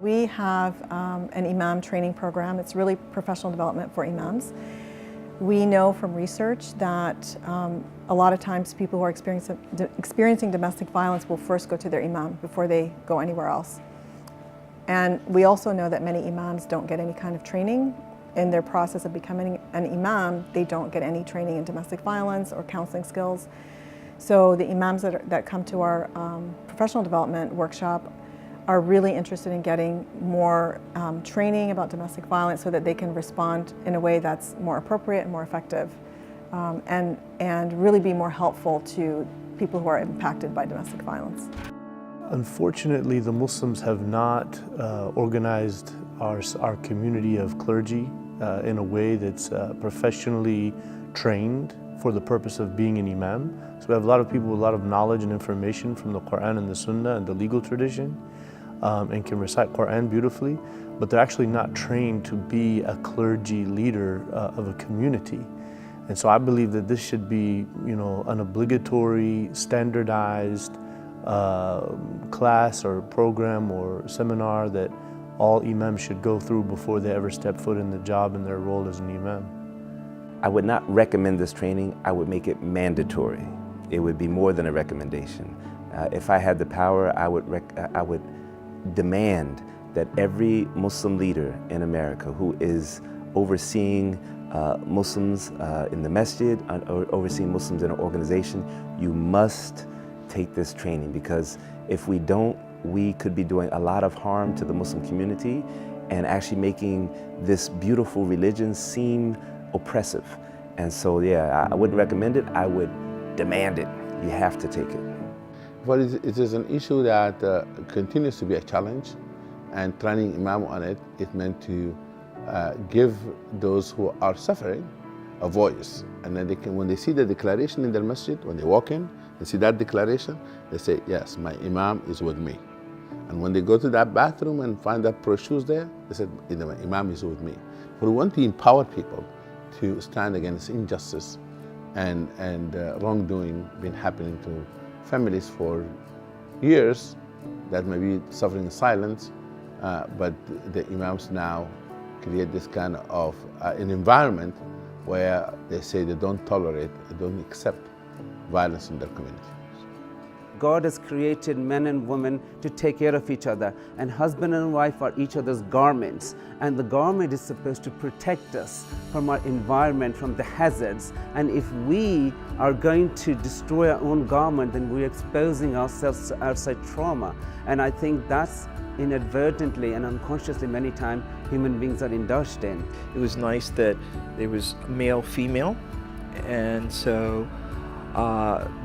We have an Imam training program. It's really professional development for Imams. We know from research that a lot of times people who are experiencing domestic violence will first go to their Imam before they go anywhere else. And we also know that many Imams don't get any kind of training. In their process of becoming an Imam, they don't get any training in domestic violence or counseling skills. So the Imams that come to our professional development workshop are really interested in getting more training about domestic violence so that they can respond in a way that's more appropriate and more effective, and really be more helpful to people who are impacted by domestic violence. Unfortunately, the Muslims have not organized our community of clergy in a way that's professionally trained for the purpose of being an Imam. So we have a lot of people with a lot of knowledge and information from the Quran and the Sunnah and the legal tradition, and can recite Quran beautifully, but they're actually not trained to be a clergy leader of a community. And so I believe that this should be, an obligatory, standardized class or program or seminar that all Imams should go through before they ever step foot in the job and their role as an Imam. I would not recommend this training. I would make it mandatory. It would be more than a recommendation. If I had the power, I would demand that every Muslim leader in America who is overseeing Muslims in the masjid or overseeing Muslims in an organization, you must take this training, because if we don't, we could be doing a lot of harm to the Muslim community and actually making this beautiful religion seem oppressive. And so, yeah, I wouldn't recommend it. I would demand it. You have to take it. Well, it is an issue that continues to be a challenge, and training Imam on it, it meant to give those who are suffering a voice. And then when they see the declaration in their masjid, when they walk in, they see that declaration, they say, yes, my Imam is with me. And when they go to that bathroom and find that pair of shoes there, they said, my Imam is with me. We want to empower people to stand against injustice and wrongdoing been happening to families for years that may be suffering in silence, but the Imams now create this kind of an environment where they say they don't tolerate, they don't accept violence in their community. God has created men and women to take care of each other, and husband and wife are each other's garments, and the garment is supposed to protect us from our environment, from the hazards. And if we are going to destroy our own garment, then we're exposing ourselves to outside trauma. And I think that's inadvertently and unconsciously many times human beings are indulged in. It was nice that there was male, female, and so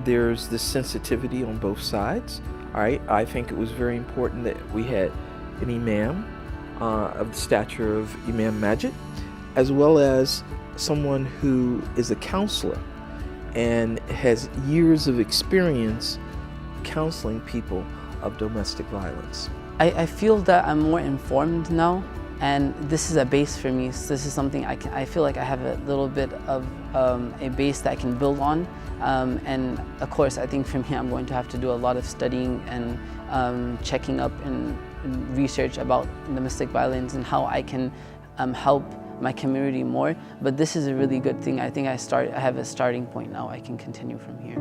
there's this sensitivity on both sides. All right, I think it was very important that we had an Imam of the stature of Imam Majid, as well as someone who is a counselor and has years of experience counseling people of domestic violence. I feel that I'm more informed now, and this is a base for me. So this is something I feel like I have a little bit of a base that I can build on. And of course, I think from here I'm going to have to do a lot of studying and checking up and research about domestic violence and how I can help my community more. But this is a really good thing. I think I have a starting point now. I can continue from here.